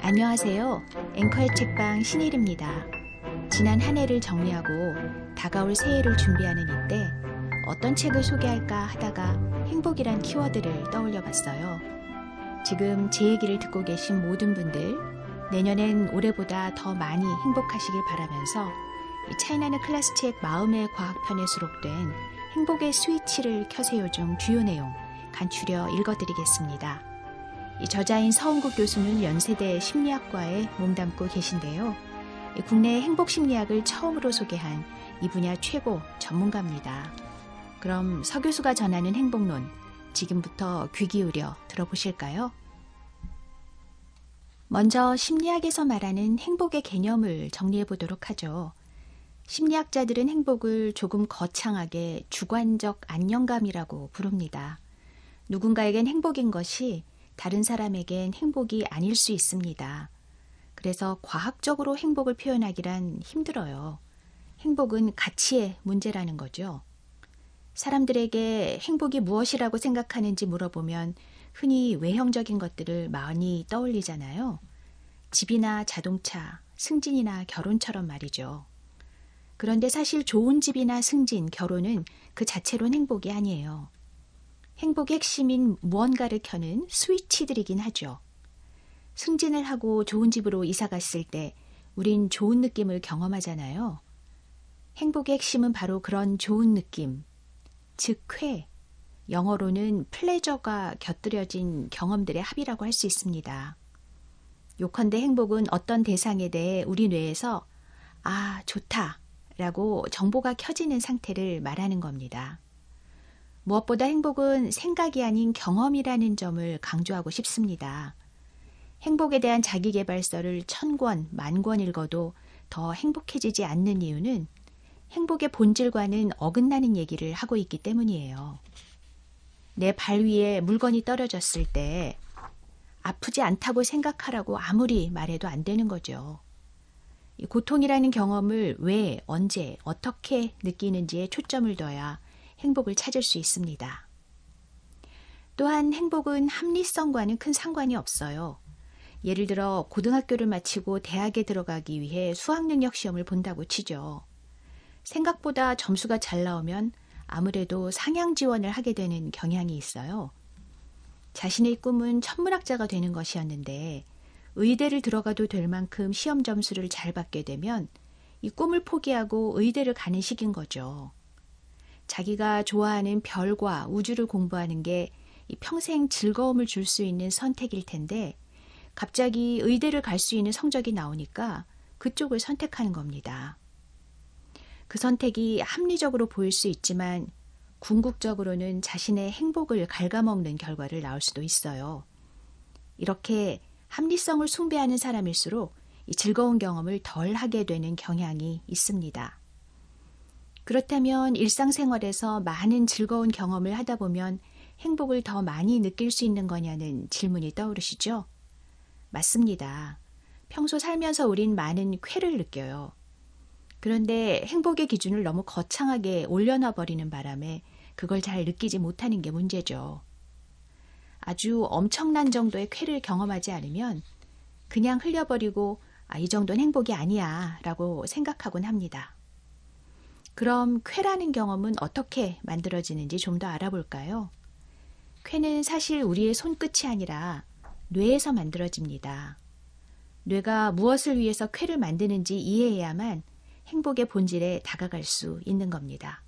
안녕하세요. 앵커의 책방 신일입니다. 지난 한 해를 정리하고 다가올 새해를 준비하는 이때 어떤 책을 소개할까 하다가 행복이란 키워드를 떠올려 봤어요. 지금 제 얘기를 듣고 계신 모든 분들, 내년엔 올해보다 더 많이 행복하시길 바라면서 이 차이나는 클래스책 마음의 과학편에 수록된 행복의 스위치를 켜세요 중 주요 내용 간추려 읽어드리겠습니다. 이 저자인 서은국 교수는 연세대 심리학과에 몸담고 계신데요. 국내 행복심리학을 처음으로 소개한 이 분야 최고 전문가입니다. 그럼 서 교수가 전하는 행복론, 지금부터 귀 기울여 들어보실까요? 먼저 심리학에서 말하는 행복의 개념을 정리해 보도록 하죠. 심리학자들은 행복을 조금 거창하게 주관적 안정감이라고 부릅니다. 누군가에겐 행복인 것이 다른 사람에겐 행복이 아닐 수 있습니다. 그래서 과학적으로 행복을 표현하기란 힘들어요. 행복은 가치의 문제라는 거죠. 사람들에게 행복이 무엇이라고 생각하는지 물어보면 흔히 외형적인 것들을 많이 떠올리잖아요. 집이나 자동차, 승진이나 결혼처럼 말이죠. 그런데 사실 좋은 집이나 승진, 결혼은 그 자체로는 행복이 아니에요. 행복의 핵심인 무언가를 켜는 스위치들이긴 하죠. 승진을 하고 좋은 집으로 이사 갔을 때 우린 좋은 느낌을 경험하잖아요. 행복의 핵심은 바로 그런 좋은 느낌, 즉 쾌, 영어로는 플레저가 곁들여진 경험들의 합이라고 할 수 있습니다. 요컨대 행복은 어떤 대상에 대해 우리 뇌에서 아, 좋다 라고 정보가 켜지는 상태를 말하는 겁니다. 무엇보다 행복은 생각이 아닌 경험이라는 점을 강조하고 싶습니다. 행복에 대한 자기계발서를 1000권, 10,000권 읽어도 더 행복해지지 않는 이유는 행복의 본질과는 어긋나는 얘기를 하고 있기 때문이에요. 내 발 위에 물건이 떨어졌을 때 아프지 않다고 생각하라고 아무리 말해도 안 되는 거죠. 이 고통이라는 경험을 왜, 언제, 어떻게 느끼는지에 초점을 둬야 행복을 찾을 수 있습니다. 또한 행복은 합리성과는 큰 상관이 없어요. 예를 들어 고등학교를 마치고 대학에 들어가기 위해 수학능력 시험을 본다고 치죠. 생각보다 점수가 잘 나오면 아무래도 상향 지원을 하게 되는 경향이 있어요. 자신의 꿈은 천문학자가 되는 것이었는데 의대를 들어가도 될 만큼 시험 점수를 잘 받게 되면 이 꿈을 포기하고 의대를 가는 식인 거죠. 자기가 좋아하는 별과 우주를 공부하는 게 평생 즐거움을 줄 수 있는 선택일 텐데 갑자기 의대를 갈 수 있는 성적이 나오니까 그쪽을 선택하는 겁니다. 그 선택이 합리적으로 보일 수 있지만 궁극적으로는 자신의 행복을 갉아먹는 결과를 낳을 수도 있어요. 이렇게 합리성을 숭배하는 사람일수록 이 즐거운 경험을 덜 하게 되는 경향이 있습니다. 그렇다면 일상생활에서 많은 즐거운 경험을 하다 보면 행복을 더 많이 느낄 수 있는 거냐는 질문이 떠오르시죠? 맞습니다. 평소 살면서 우린 많은 쾌를 느껴요. 그런데 행복의 기준을 너무 거창하게 올려놔 버리는 바람에 그걸 잘 느끼지 못하는 게 문제죠. 아주 엄청난 정도의 쾌를 경험하지 않으면 그냥 흘려버리고 이 정도는 행복이 아니야 라고 생각하곤 합니다. 그럼 쾌라는 경험은 어떻게 만들어지는지 좀 더 알아볼까요? 쾌는 사실 우리의 손끝이 아니라 뇌에서 만들어집니다. 뇌가 무엇을 위해서 쾌를 만드는지 이해해야만 행복의 본질에 다가갈 수 있는 겁니다.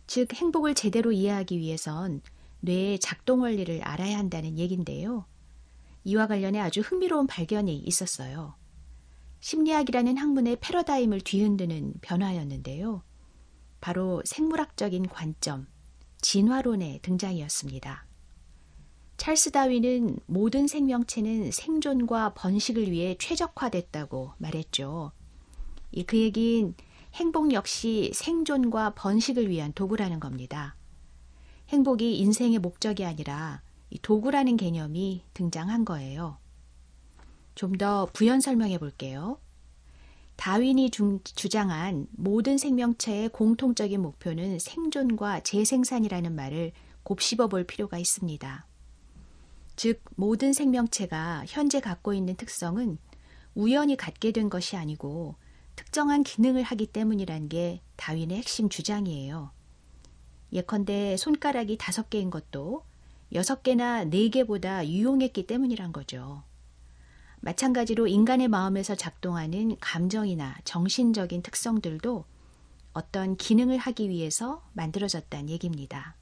즉, 행복을 제대로 이해하기 위해선 뇌의 작동 원리를 알아야 한다는 얘긴데요. 이와 관련해 아주 흥미로운 발견이 있었어요. 심리학이라는 학문의 패러다임을 뒤흔드는 변화였는데요. 바로 생물학적인 관점, 진화론의 등장이었습니다. 찰스 다윈은 모든 생명체는 생존과 번식을 위해 최적화됐다고 말했죠. 그 얘긴 행복 역시 생존과 번식을 위한 도구라는 겁니다. 행복이 인생의 목적이 아니라 도구라는 개념이 등장한 거예요. 좀 더 부연 설명해 볼게요. 다윈이 주장한 모든 생명체의 공통적인 목표는 생존과 재생산이라는 말을 곱씹어 볼 필요가 있습니다. 즉 모든 생명체가 현재 갖고 있는 특성은 우연히 갖게 된 것이 아니고 특정한 기능을 하기 때문이란 게 다윈의 핵심 주장이에요. 예컨대 손가락이 5개인 것도 6개나 4개보다 유용했기 때문이란 거죠. 마찬가지로 인간의 마음에서 작동하는 감정이나 정신적인 특성들도 어떤 기능을 하기 위해서 만들어졌다는 얘기입니다.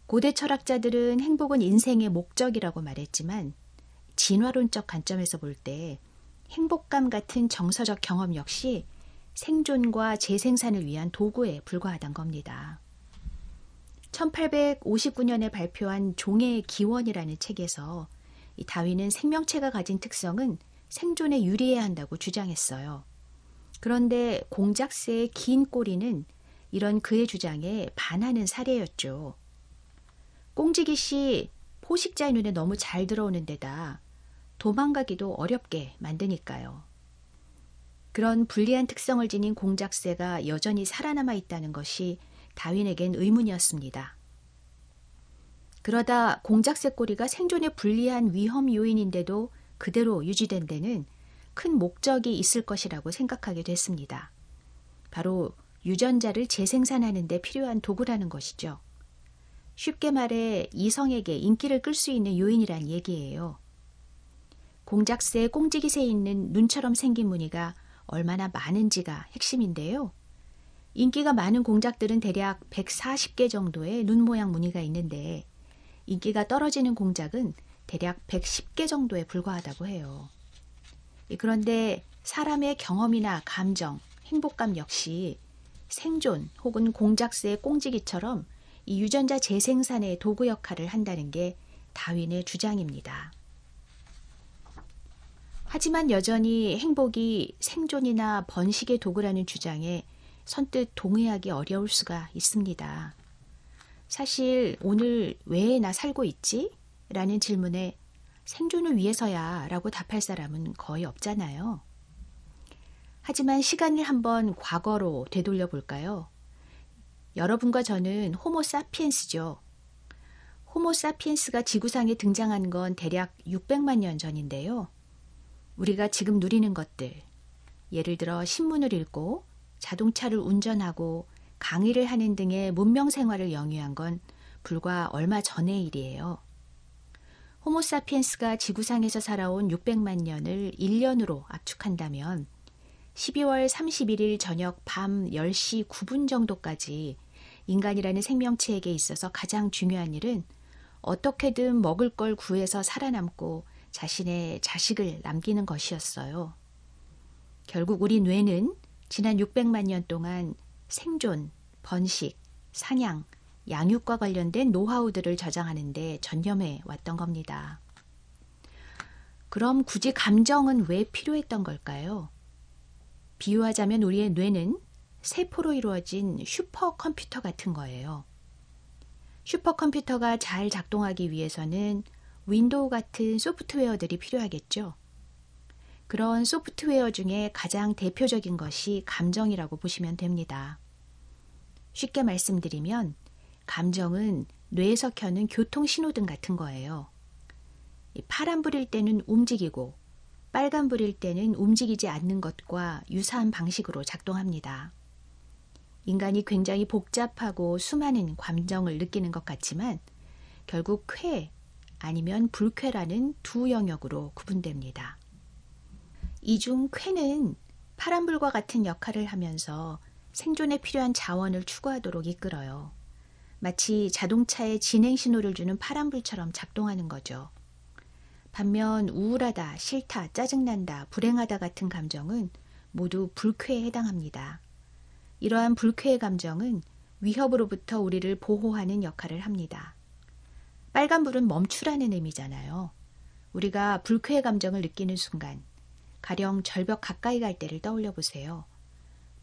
고대 철학자들은 행복은 인생의 목적이라고 말했지만 진화론적 관점에서 볼 때 행복감 같은 정서적 경험 역시 생존과 재생산을 위한 도구에 불과하단 겁니다. 1859년에 발표한 종의 기원이라는 책에서 이 다윈은 생명체가 가진 특성은 생존에 유리해야 한다고 주장했어요. 그런데 공작새의 긴 꼬리는 이런 그의 주장에 반하는 사례였죠. 꽁지기 씨 포식자의 눈에 너무 잘 들어오는 데다 도망가기도 어렵게 만드니까요. 그런 불리한 특성을 지닌 공작새가 여전히 살아남아 있다는 것이 다윈에겐 의문이었습니다. 그러다 공작새 꼬리가 생존에 불리한 위험 요인인데도 그대로 유지된 데는 큰 목적이 있을 것이라고 생각하게 됐습니다. 바로 유전자를 재생산하는 데 필요한 도구라는 것이죠. 쉽게 말해 이성에게 인기를 끌 수 있는 요인이란 얘기예요. 공작새, 꽁지깃에 있는 눈처럼 생긴 무늬가 얼마나 많은지가 핵심인데요. 인기가 많은 공작들은 대략 140개 정도의 눈 모양 무늬가 있는데 인기가 떨어지는 공작은 대략 110개 정도에 불과하다고 해요. 그런데 사람의 경험이나 감정, 행복감 역시 생존 혹은 공작새의 꽁지기처럼 이 유전자 재생산의 도구 역할을 한다는 게 다윈의 주장입니다. 하지만 여전히 행복이 생존이나 번식의 도구라는 주장에 선뜻 동의하기 어려울 수가 있습니다. 사실 오늘 왜 나 살고 있지? 라는 질문에 생존을 위해서야 라고 답할 사람은 거의 없잖아요. 하지만 시간을 한번 과거로 되돌려 볼까요? 여러분과 저는 호모 사피엔스죠. 호모 사피엔스가 지구상에 등장한 건 대략 600만 년 전인데요. 우리가 지금 누리는 것들, 예를 들어 신문을 읽고 자동차를 운전하고 강의를 하는 등의 문명 생활을 영위한 건 불과 얼마 전의 일이에요. 호모 사피엔스가 지구상에서 살아온 600만 년을 1년으로 압축한다면 12월 31일 저녁 밤 10시 9분 정도까지 인간이라는 생명체에게 있어서 가장 중요한 일은 어떻게든 먹을 걸 구해서 살아남고 자신의 자식을 남기는 것이었어요. 결국 우리 뇌는 지난 600만 년 동안 생존, 번식, 사냥, 양육과 관련된 노하우들을 저장하는 데 전념해 왔던 겁니다. 그럼 굳이 감정은 왜 필요했던 걸까요? 비유하자면 우리의 뇌는 세포로 이루어진 슈퍼컴퓨터 같은 거예요. 슈퍼컴퓨터가 잘 작동하기 위해서는 윈도우 같은 소프트웨어들이 필요하겠죠. 그런 소프트웨어 중에 가장 대표적인 것이 감정이라고 보시면 됩니다. 쉽게 말씀드리면 감정은 뇌에서 켜는 교통신호등 같은 거예요. 파란불일 때는 움직이고 빨간불일 때는 움직이지 않는 것과 유사한 방식으로 작동합니다. 인간이 굉장히 복잡하고 수많은 감정을 느끼는 것 같지만 결국 쾌 아니면 불쾌라는 두 영역으로 구분됩니다. 이 중 쾌는 파란불과 같은 역할을 하면서 생존에 필요한 자원을 추구하도록 이끌어요. 마치 자동차에 진행 신호를 주는 파란불처럼 작동하는 거죠. 반면 우울하다, 싫다, 짜증난다, 불행하다 같은 감정은 모두 불쾌에 해당합니다. 이러한 불쾌의 감정은 위협으로부터 우리를 보호하는 역할을 합니다. 빨간불은 멈추라는 의미잖아요. 우리가 불쾌의 감정을 느끼는 순간 가령 절벽 가까이 갈 때를 떠올려 보세요.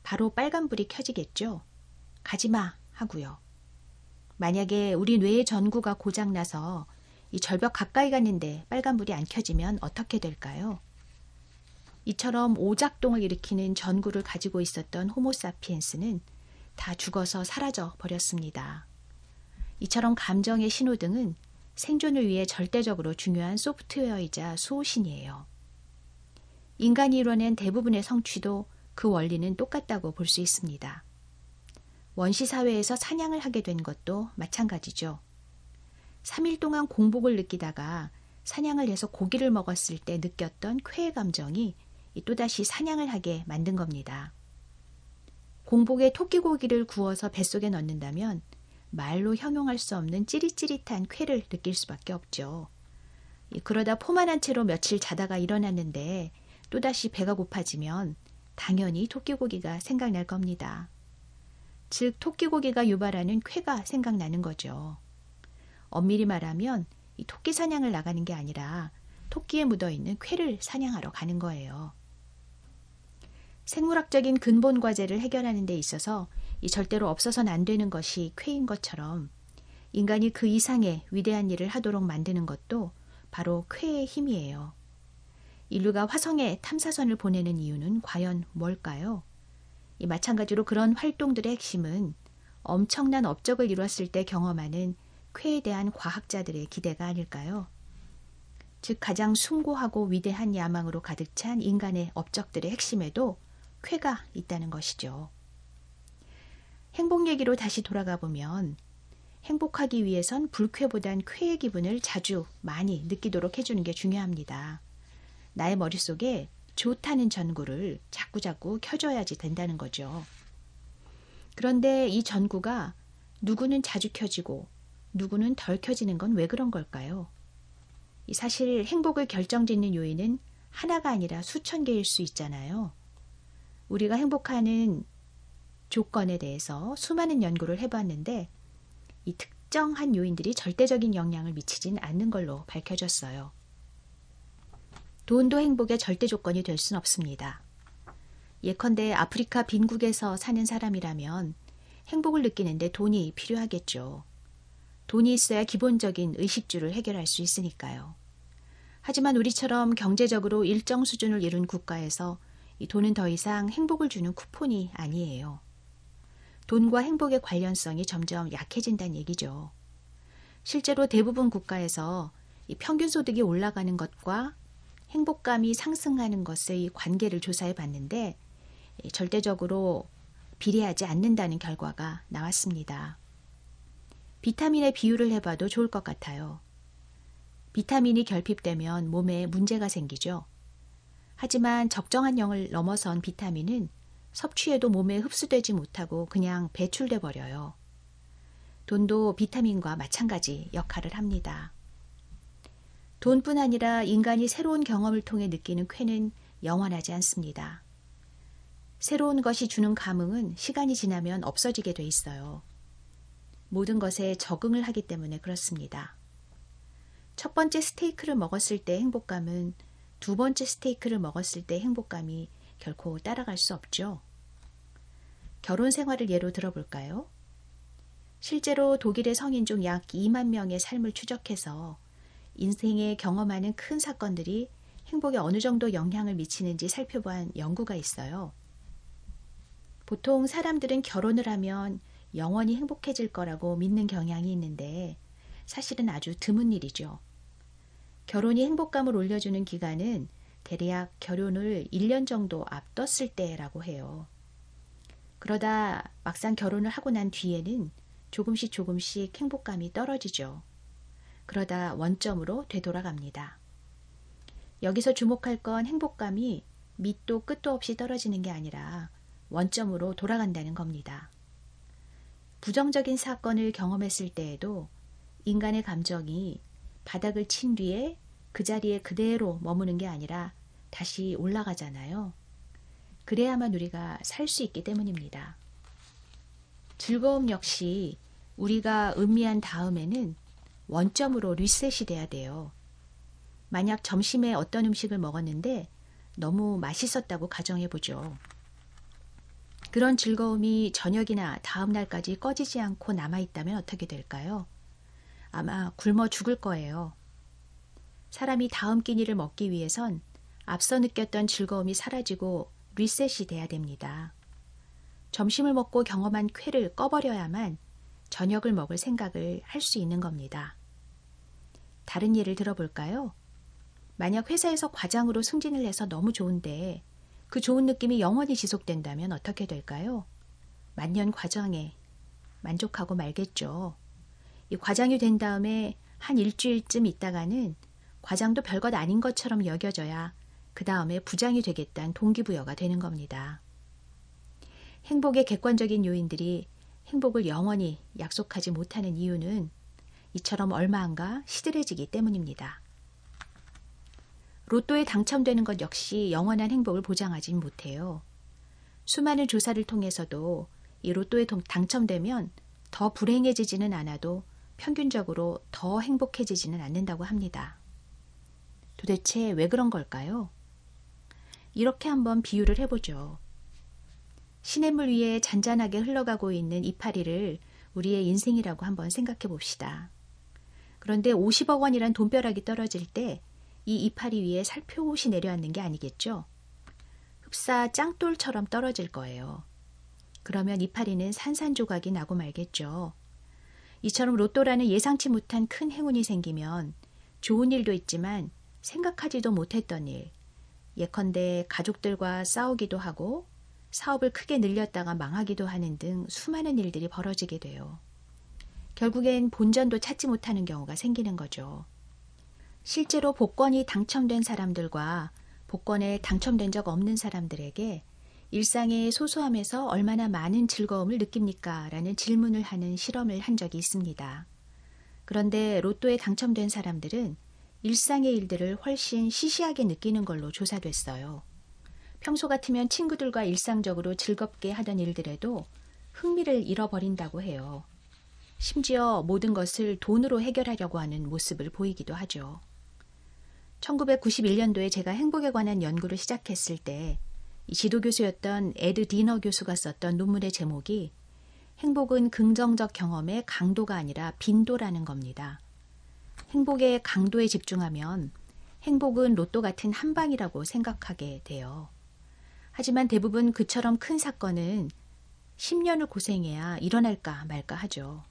바로 빨간불이 켜지겠죠? 가지마 하고요. 만약에 우리 뇌의 전구가 고장나서 이 절벽 가까이 갔는데 빨간불이 안 켜지면 어떻게 될까요? 이처럼 오작동을 일으키는 전구를 가지고 있었던 호모사피엔스는 다 죽어서 사라져 버렸습니다. 이처럼 감정의 신호등은 생존을 위해 절대적으로 중요한 소프트웨어이자 수호신이에요. 인간이 이뤄낸 대부분의 성취도 그 원리는 똑같다고 볼 수 있습니다. 원시 사회에서 사냥을 하게 된 것도 마찬가지죠. 3일 동안 공복을 느끼다가 사냥을 해서 고기를 먹었을 때 느꼈던 쾌의 감정이 또다시 사냥을 하게 만든 겁니다. 공복에 토끼고기를 구워서 뱃속에 넣는다면 말로 형용할 수 없는 찌릿찌릿한 쾌를 느낄 수밖에 없죠. 그러다 포만한 채로 며칠 자다가 일어났는데 또다시 배가 고파지면 당연히 토끼고기가 생각날 겁니다. 즉 토끼고기가 유발하는 쾌가 생각나는 거죠. 엄밀히 말하면 이 토끼 사냥을 나가는 게 아니라 토끼에 묻어있는 쾌를 사냥하러 가는 거예요. 생물학적인 근본 과제를 해결하는 데 있어서 이 절대로 없어서는 안 되는 것이 쾌인 것처럼 인간이 그 이상의 위대한 일을 하도록 만드는 것도 바로 쾌의 힘이에요. 인류가 화성에 탐사선을 보내는 이유는 과연 뭘까요? 마찬가지로 그런 활동들의 핵심은 엄청난 업적을 이뤘을 때 경험하는 쾌에 대한 과학자들의 기대가 아닐까요? 즉 가장 숭고하고 위대한 야망으로 가득 찬 인간의 업적들의 핵심에도 쾌가 있다는 것이죠. 행복 얘기로 다시 돌아가 보면 행복하기 위해선 불쾌보단 쾌의 기분을 자주 많이 느끼도록 해주는 게 중요합니다. 나의 머릿속에 좋다는 전구를 자꾸자꾸 켜줘야지 된다는 거죠. 그런데 이 전구가 누구는 자주 켜지고 누구는 덜 켜지는 건 왜 그런 걸까요? 사실 행복을 결정짓는 요인은 하나가 아니라 수천 개일 수 있잖아요. 우리가 행복하는 조건에 대해서 수많은 연구를 해봤는데 이 특정한 요인들이 절대적인 영향을 미치진 않는 걸로 밝혀졌어요. 돈도 행복의 절대 조건이 될 순 없습니다. 예컨대 아프리카 빈국에서 사는 사람이라면 행복을 느끼는데 돈이 필요하겠죠. 돈이 있어야 기본적인 의식주를 해결할 수 있으니까요. 하지만 우리처럼 경제적으로 일정 수준을 이룬 국가에서 이 돈은 더 이상 행복을 주는 쿠폰이 아니에요. 돈과 행복의 관련성이 점점 약해진다는 얘기죠. 실제로 대부분 국가에서 이 평균 소득이 올라가는 것과 행복감이 상승하는 것의 관계를 조사해 봤는데 절대적으로 비례하지 않는다는 결과가 나왔습니다. 비타민의 비유를 해봐도 좋을 것 같아요. 비타민이 결핍되면 몸에 문제가 생기죠. 하지만 적정한 양을 넘어선 비타민은 섭취해도 몸에 흡수되지 못하고 그냥 배출돼 버려요. 돈도 비타민과 마찬가지 역할을 합니다. 돈뿐 아니라 인간이 새로운 경험을 통해 느끼는 쾌는 영원하지 않습니다. 새로운 것이 주는 감흥은 시간이 지나면 없어지게 돼 있어요. 모든 것에 적응을 하기 때문에 그렇습니다. 첫 번째 스테이크를 먹었을 때 행복감은 두 번째 스테이크를 먹었을 때 행복감이 결코 따라갈 수 없죠. 결혼 생활을 예로 들어볼까요? 실제로 독일의 성인 중 약 2만 명의 삶을 추적해서 인생에 경험하는 큰 사건들이 행복에 어느 정도 영향을 미치는지 살펴본 연구가 있어요. 보통 사람들은 결혼을 하면 영원히 행복해질 거라고 믿는 경향이 있는데 사실은 아주 드문 일이죠. 결혼이 행복감을 올려주는 기간은 대략 결혼을 1년 정도 앞뒀을 때라고 해요. 그러다 막상 결혼을 하고 난 뒤에는 조금씩 행복감이 떨어지죠. 그러다 원점으로 되돌아갑니다. 여기서 주목할 건 행복감이 밑도 끝도 없이 떨어지는 게 아니라 원점으로 돌아간다는 겁니다. 부정적인 사건을 경험했을 때에도 인간의 감정이 바닥을 친 뒤에 그 자리에 그대로 머무는 게 아니라 다시 올라가잖아요. 그래야만 우리가 살 수 있기 때문입니다. 즐거움 역시 우리가 음미한 다음에는 원점으로 리셋이 돼야 돼요. 만약 점심에 어떤 음식을 먹었는데 너무 맛있었다고 가정해보죠. 그런 즐거움이 저녁이나 다음 날까지 꺼지지 않고 남아있다면 어떻게 될까요? 아마 굶어 죽을 거예요. 사람이 다음 끼니를 먹기 위해선 앞서 느꼈던 즐거움이 사라지고 리셋이 돼야 됩니다. 점심을 먹고 경험한 쾌를 꺼버려야만 저녁을 먹을 생각을 할 수 있는 겁니다. 다른 예를 들어볼까요? 만약 회사에서 과장으로 승진을 해서 너무 좋은데 그 좋은 느낌이 영원히 지속된다면 어떻게 될까요? 만년 과장에 만족하고 말겠죠. 이 과장이 된 다음에 한 일주일쯤 있다가는 과장도 별것 아닌 것처럼 여겨져야 그 다음에 부장이 되겠다는 동기부여가 되는 겁니다. 행복의 객관적인 요인들이 행복을 영원히 약속하지 못하는 이유는 이처럼 얼마 안가 시들해지기 때문입니다. 로또에 당첨되는 것 역시 영원한 행복을 보장하지 못해요. 수많은 조사를 통해서도 이 로또에 당첨되면 더 불행해지지는 않아도 평균적으로 더 행복해지지는 않는다고 합니다. 도대체 왜 그런 걸까요? 이렇게 한번 비유를 해보죠. 시냇물 위에 잔잔하게 흘러가고 있는 이파리를 우리의 인생이라고 한번 생각해 봅시다. 그런데 50억 원이란 돈벼락이 떨어질 때 이 이파리 위에 살포시 내려앉는 게 아니겠죠? 흡사 짱돌처럼 떨어질 거예요. 그러면 이파리는 산산조각이 나고 말겠죠. 이처럼 로또라는 예상치 못한 큰 행운이 생기면 좋은 일도 있지만 생각하지도 못했던 일, 예컨대 가족들과 싸우기도 하고 사업을 크게 늘렸다가 망하기도 하는 등 수많은 일들이 벌어지게 돼요. 결국엔 본전도 찾지 못하는 경우가 생기는 거죠. 실제로 복권이 당첨된 사람들과 복권에 당첨된 적 없는 사람들에게 일상의 소소함에서 얼마나 많은 즐거움을 느낍니까? 라는 질문을 하는 실험을 한 적이 있습니다. 그런데 로또에 당첨된 사람들은 일상의 일들을 훨씬 시시하게 느끼는 걸로 조사됐어요. 평소 같으면 친구들과 일상적으로 즐겁게 하던 일들에도 흥미를 잃어버린다고 해요. 심지어 모든 것을 돈으로 해결하려고 하는 모습을 보이기도 하죠. 1991년도에 제가 행복에 관한 연구를 시작했을 때 이 지도교수였던 에드 디너 교수가 썼던 논문의 제목이 행복은 긍정적 경험의 강도가 아니라 빈도라는 겁니다. 행복의 강도에 집중하면 행복은 로또 같은 한 방이라고 생각하게 돼요. 하지만 대부분 그처럼 큰 사건은 10년을 고생해야 일어날까 말까 하죠.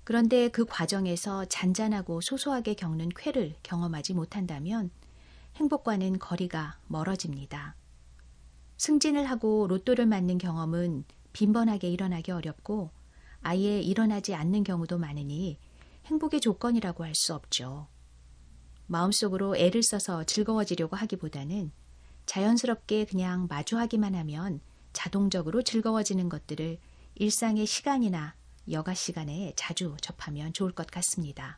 그런데 그 과정에서 잔잔하고 소소하게 겪는 쾌를 경험하지 못한다면 행복과는 거리가 멀어집니다. 승진을 하고 로또를 맞는 경험은 빈번하게 일어나기 어렵고 아예 일어나지 않는 경우도 많으니 행복의 조건이라고 할 수 없죠. 마음속으로 애를 써서 즐거워지려고 하기보다는 자연스럽게 그냥 마주하기만 하면 자동적으로 즐거워지는 것들을 일상의 시간이나 여가 시간에 자주 접하면 좋을 것 같습니다.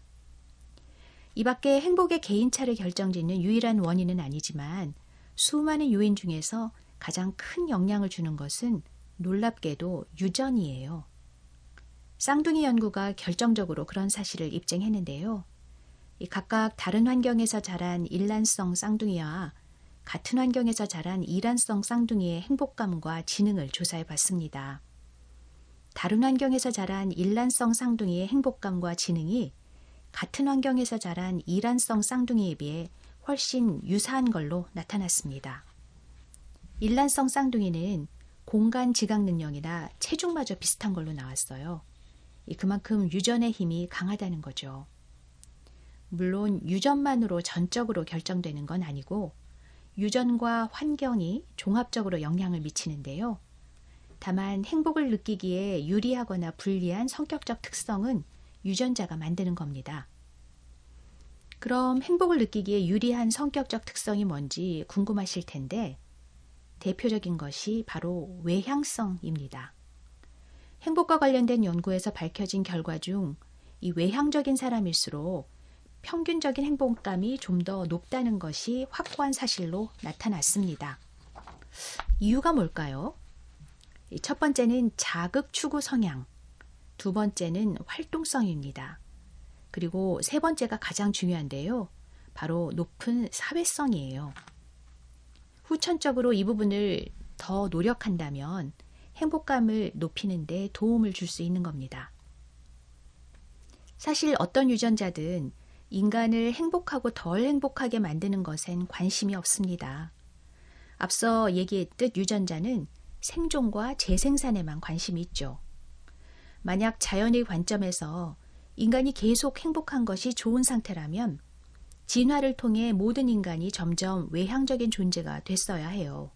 이 밖에 행복의 개인차를 결정짓는 유일한 원인은 아니지만 수많은 요인 중에서 가장 큰 영향을 주는 것은 놀랍게도 유전이에요. 쌍둥이 연구가 결정적으로 그런 사실을 입증했는데요. 각각 다른 환경에서 자란 일란성 쌍둥이와 같은 환경에서 자란 이란성 쌍둥이의 행복감과 지능을 조사해 봤습니다. 다른 환경에서 자란 일란성 쌍둥이의 행복감과 지능이 같은 환경에서 자란 이란성 쌍둥이에 비해 훨씬 유사한 걸로 나타났습니다. 일란성 쌍둥이는 공간 지각 능력이나 체중마저 비슷한 걸로 나왔어요. 그만큼 유전의 힘이 강하다는 거죠. 물론 유전만으로 전적으로 결정되는 건 아니고 유전과 환경이 종합적으로 영향을 미치는데요. 다만 행복을 느끼기에 유리하거나 불리한 성격적 특성은 유전자가 만드는 겁니다. 그럼 행복을 느끼기에 유리한 성격적 특성이 뭔지 궁금하실 텐데 대표적인 것이 바로 외향성입니다. 행복과 관련된 연구에서 밝혀진 결과 중 이 외향적인 사람일수록 평균적인 행복감이 좀 더 높다는 것이 확고한 사실로 나타났습니다. 이유가 뭘까요? 첫 번째는 자극 추구 성향, 두 번째는 활동성입니다. 그리고 세 번째가 가장 중요한데요. 바로 높은 사회성이에요. 후천적으로 이 부분을 더 노력한다면 행복감을 높이는 데 도움을 줄 수 있는 겁니다. 사실 어떤 유전자든 인간을 행복하고 덜 행복하게 만드는 것엔 관심이 없습니다. 앞서 얘기했듯 유전자는 생존과 재생산에만 관심이 있죠. 만약 자연의 관점에서 인간이 계속 행복한 것이 좋은 상태라면 진화를 통해 모든 인간이 점점 외향적인 존재가 됐어야 해요.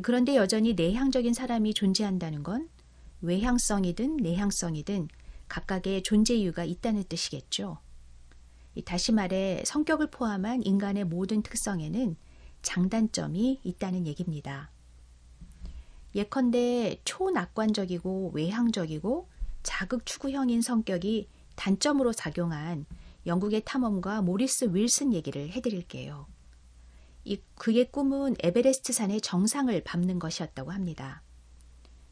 그런데 여전히 내향적인 사람이 존재한다는 건 외향성이든 내향성이든 각각의 존재 이유가 있다는 뜻이겠죠. 다시 말해 성격을 포함한 인간의 모든 특성에는 장단점이 있다는 얘기입니다. 예컨대 초낙관적이고 외향적이고 자극 추구형인 성격이 단점으로 작용한 영국의 탐험가 모리스 윌슨 얘기를 해드릴게요. 그의 꿈은 에베레스트 산의 정상을 밟는 것이었다고 합니다.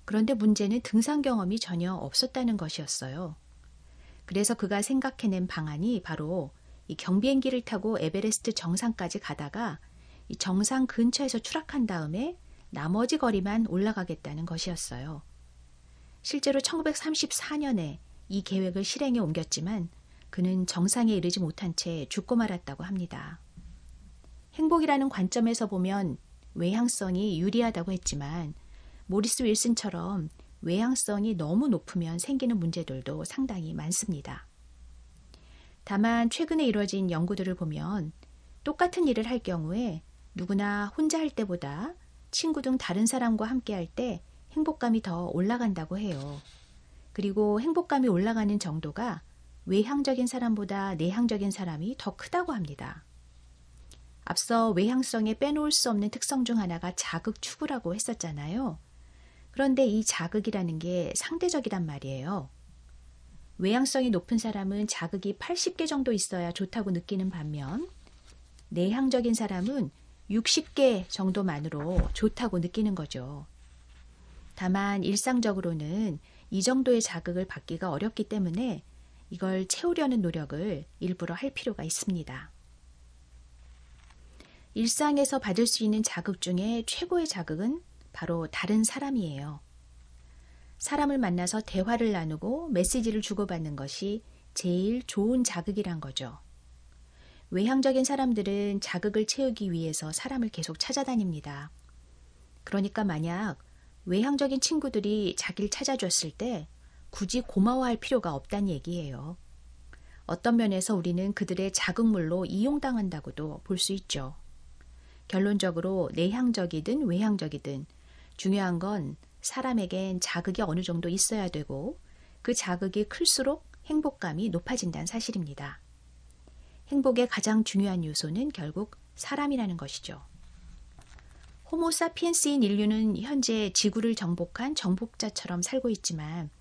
그런데 문제는 등산 경험이 전혀 없었다는 것이었어요. 그래서 그가 생각해낸 방안이 바로 이 경비행기를 타고 에베레스트 정상까지 가다가 이 정상 근처에서 추락한 다음에 나머지 거리만 올라가겠다는 것이었어요. 실제로 1934년에 이 계획을 실행에 옮겼지만 그는 정상에 이르지 못한 채 죽고 말았다고 합니다. 행복이라는 관점에서 보면 외향성이 유리하다고 했지만 모리스 윌슨처럼 외향성이 너무 높으면 생기는 문제들도 상당히 많습니다. 다만 최근에 이루어진 연구들을 보면 똑같은 일을 할 경우에 누구나 혼자 할 때보다 친구 등 다른 사람과 함께 할 때 행복감이 더 올라간다고 해요. 그리고 행복감이 올라가는 정도가 외향적인 사람보다 내향적인 사람이 더 크다고 합니다. 앞서 외향성에 빼놓을 수 없는 특성 중 하나가 자극 추구라고 했었잖아요. 그런데 이 자극이라는 게 상대적이란 말이에요. 외향성이 높은 사람은 자극이 80개 정도 있어야 좋다고 느끼는 반면 내향적인 사람은 60개 정도만으로 좋다고 느끼는 거죠. 다만 일상적으로는 이 정도의 자극을 받기가 어렵기 때문에 이걸 채우려는 노력을 일부러 할 필요가 있습니다. 일상에서 받을 수 있는 자극 중에 최고의 자극은 바로 다른 사람이에요. 사람을 만나서 대화를 나누고 메시지를 주고받는 것이 제일 좋은 자극이란 거죠. 외향적인 사람들은 자극을 채우기 위해서 사람을 계속 찾아다닙니다. 그러니까 만약 외향적인 친구들이 자기를 찾아줬을 때 굳이 고마워할 필요가 없다는 얘기예요. 어떤 면에서 우리는 그들의 자극물로 이용당한다고도 볼 수 있죠. 결론적으로 내향적이든 외향적이든 중요한 건 사람에겐 자극이 어느 정도 있어야 되고 그 자극이 클수록 행복감이 높아진다는 사실입니다. 행복의 가장 중요한 요소는 결국 사람이라는 것이죠. 호모사피엔스인 인류는 현재 지구를 정복한 정복자처럼 살고 있지만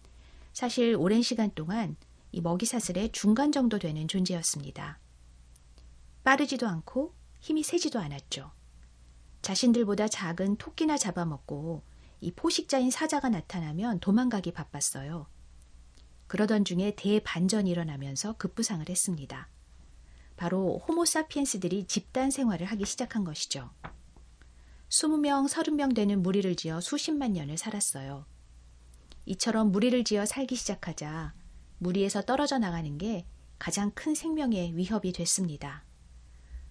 사실 오랜 시간 동안 이 먹이사슬의 중간 정도 되는 존재였습니다. 빠르지도 않고 힘이 세지도 않았죠. 자신들보다 작은 토끼나 잡아먹고 이 포식자인 사자가 나타나면 도망가기 바빴어요. 그러던 중에 대반전이 일어나면서 급부상을 했습니다. 바로 호모사피엔스들이 집단 생활을 하기 시작한 것이죠. 20명, 30명 되는 무리를 지어 수십만 년을 살았어요. 이처럼 무리를 지어 살기 시작하자 무리에서 떨어져 나가는 게 가장 큰 생명의 위협이 됐습니다.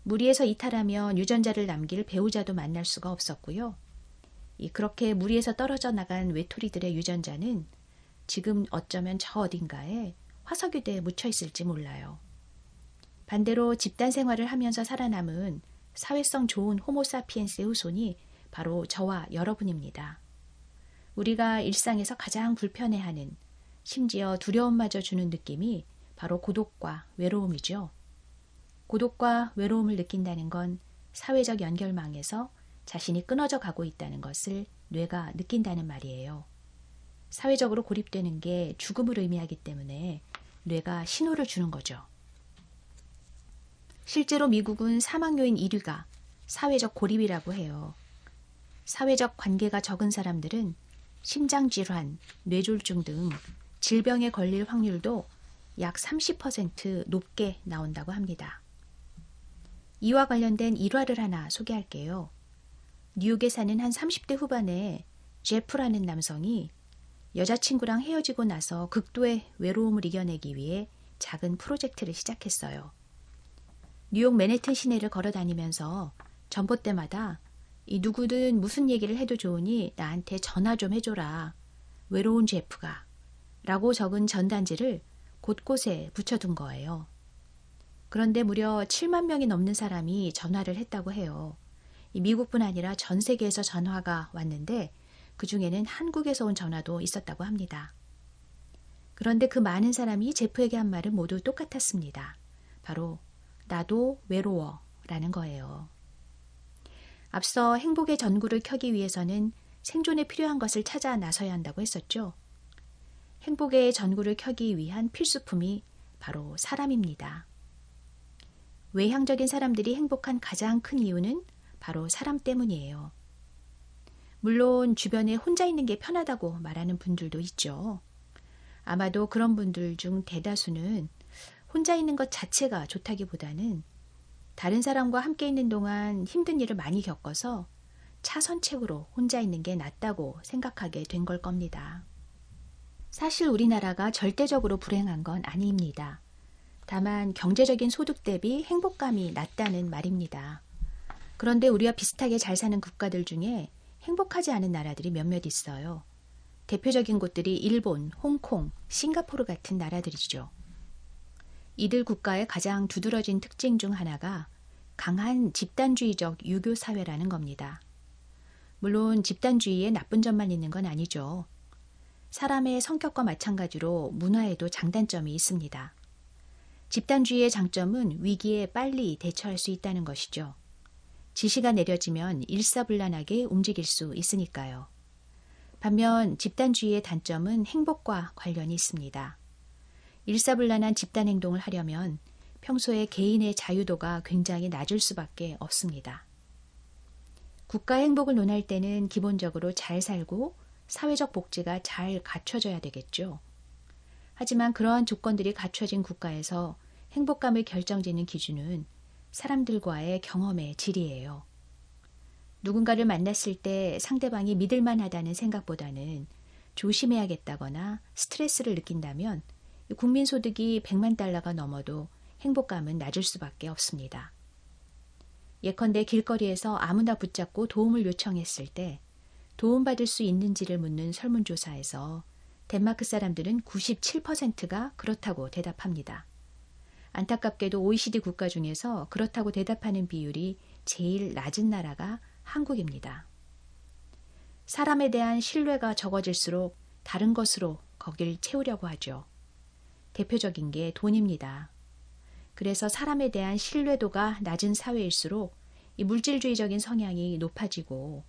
무리에서 이탈하면 유전자를 남길 배우자도 만날 수가 없었고요. 그렇게 무리에서 떨어져 나간 외톨이들의 유전자는 지금 어쩌면 저 어딘가에 화석유대에 묻혀 있을지 몰라요. 반대로 집단 생활을 하면서 살아남은 사회성 좋은 호모사피엔스의 후손이 바로 저와 여러분입니다. 우리가 일상에서 가장 불편해하는, 심지어 두려움마저 주는 느낌이 바로 고독과 외로움이죠. 고독과 외로움을 느낀다는 건 사회적 연결망에서 자신이 끊어져 가고 있다는 것을 뇌가 느낀다는 말이에요. 사회적으로 고립되는 게 죽음을 의미하기 때문에 뇌가 신호를 주는 거죠. 실제로 미국은 사망 요인 1위가 사회적 고립이라고 해요. 사회적 관계가 적은 사람들은 심장질환, 뇌졸중 등 질병에 걸릴 확률도 약 30% 높게 나온다고 합니다. 이와 관련된 일화를 하나 소개할게요. 뉴욕에 사는 한 30대 후반의 제프라는 남성이 여자친구랑 헤어지고 나서 극도의 외로움을 이겨내기 위해 작은 프로젝트를 시작했어요. 뉴욕 맨해튼 시내를 걸어 다니면서 전봇대마다 이 누구든 무슨 얘기를 해도 좋으니 나한테 전화 좀 해줘라. 외로운 제프가 라고 적은 전단지를 곳곳에 붙여둔 거예요. 그런데 무려 7만 명이 넘는 사람이 전화를 했다고 해요. 미국뿐 아니라 전 세계에서 전화가 왔는데 그중에는 한국에서 온 전화도 있었다고 합니다. 그런데 그 많은 사람이 제프에게 한 말은 모두 똑같았습니다. 바로 나도 외로워 라는 거예요. 앞서 행복의 전구를 켜기 위해서는 생존에 필요한 것을 찾아 나서야 한다고 했었죠. 행복의 전구를 켜기 위한 필수품이 바로 사람입니다. 외향적인 사람들이 행복한 가장 큰 이유는 바로 사람 때문이에요. 물론 주변에 혼자 있는 게 편하다고 말하는 분들도 있죠. 아마도 그런 분들 중 대다수는 혼자 있는 것 자체가 좋다기보다는 다른 사람과 함께 있는 동안 힘든 일을 많이 겪어서 차선책으로 혼자 있는 게 낫다고 생각하게 된 걸 겁니다. 사실 우리나라가 절대적으로 불행한 건 아닙니다. 다만 경제적인 소득 대비 행복감이 낮다는 말입니다. 그런데 우리와 비슷하게 잘 사는 국가들 중에 행복하지 않은 나라들이 몇몇 있어요. 대표적인 곳들이 일본, 홍콩, 싱가포르 같은 나라들이죠. 이들 국가의 가장 두드러진 특징 중 하나가 강한 집단주의적 유교 사회라는 겁니다. 물론 집단주의에 나쁜 점만 있는 건 아니죠. 사람의 성격과 마찬가지로 문화에도 장단점이 있습니다. 집단주의의 장점은 위기에 빨리 대처할 수 있다는 것이죠. 지시가 내려지면 일사불란하게 움직일 수 있으니까요. 반면 집단주의의 단점은 행복과 관련이 있습니다. 일사불란한 집단 행동을 하려면 평소에 개인의 자유도가 굉장히 낮을 수밖에 없습니다. 국가 행복을 논할 때는 기본적으로 잘 살고 사회적 복지가 잘 갖춰져야 되겠죠. 하지만 그러한 조건들이 갖춰진 국가에서 행복감을 결정짓는 기준은 사람들과의 경험의 질이에요. 누군가를 만났을 때 상대방이 믿을만하다는 생각보다는 조심해야겠다거나 스트레스를 느낀다면 국민소득이 100만 달러가 넘어도 행복감은 낮을 수밖에 없습니다. 예컨대 길거리에서 아무나 붙잡고 도움을 요청했을 때 도움받을 수 있는지를 묻는 설문조사에서 덴마크 사람들은 97%가 그렇다고 대답합니다. 안타깝게도 OECD 국가 중에서 그렇다고 대답하는 비율이 제일 낮은 나라가 한국입니다. 사람에 대한 신뢰가 적어질수록 다른 것으로 거길 채우려고 하죠. 대표적인 게 돈입니다. 그래서 사람에 대한 신뢰도가 낮은 사회일수록 이 물질주의적인 성향이 높아지고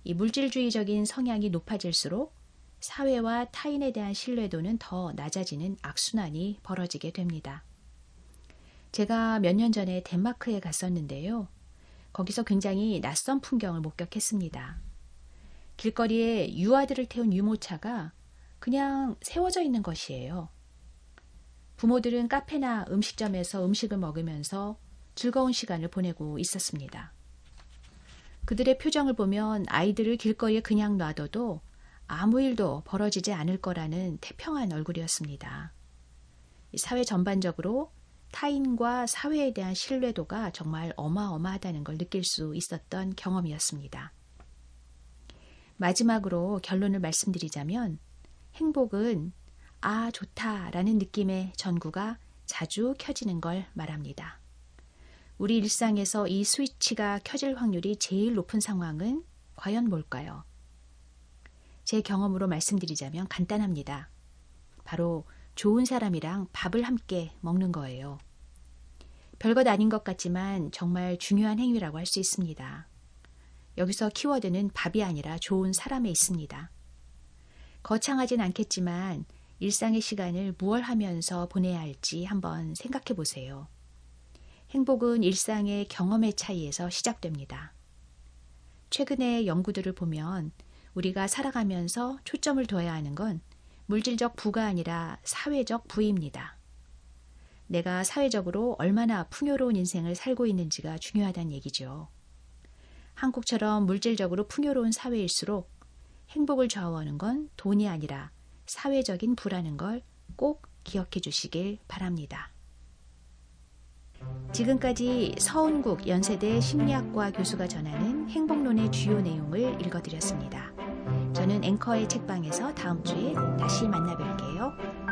이 물질주의적인 성향이 높아질수록 사회와 타인에 대한 신뢰도는 더 낮아지는 악순환이 벌어지게 됩니다. 제가 몇 년 전에 덴마크에 갔었는데요. 거기서 굉장히 낯선 풍경을 목격했습니다. 길거리에 유아들을 태운 유모차가 그냥 세워져 있는 것이에요. 부모들은 카페나 음식점에서 음식을 먹으면서 즐거운 시간을 보내고 있었습니다. 그들의 표정을 보면 아이들을 길거리에 그냥 놔둬도 아무 일도 벌어지지 않을 거라는 태평한 얼굴이었습니다. 사회 전반적으로 타인과 사회에 대한 신뢰도가 정말 어마어마하다는 걸 느낄 수 있었던 경험이었습니다. 마지막으로 결론을 말씀드리자면 행복은 아, 좋다라는 느낌의 전구가 자주 켜지는 걸 말합니다. 우리 일상에서 이 스위치가 켜질 확률이 제일 높은 상황은 과연 뭘까요? 제 경험으로 말씀드리자면 간단합니다. 바로 좋은 사람이랑 밥을 함께 먹는 거예요. 별것 아닌 것 같지만 정말 중요한 행위라고 할 수 있습니다. 여기서 키워드는 밥이 아니라 좋은 사람에 있습니다. 거창하진 않겠지만 일상의 시간을 무얼 하면서 보내야 할지 한번 생각해 보세요. 행복은 일상의 경험의 차이에서 시작됩니다. 최근의 연구들을 보면 우리가 살아가면서 초점을 둬야 하는 건 물질적 부가 아니라 사회적 부입니다. 내가 사회적으로 얼마나 풍요로운 인생을 살고 있는지가 중요하다는 얘기죠. 한국처럼 물질적으로 풍요로운 사회일수록 행복을 좌우하는 건 돈이 아니라 사회적인 부라는 걸 꼭 기억해 주시길 바랍니다. 지금까지 서운국 연세대 심리학과 교수가 전하는 행복론의 주요 내용을 읽어드렸습니다. 저는 앵커의 책방에서 다음 주에 다시 만나뵐게요.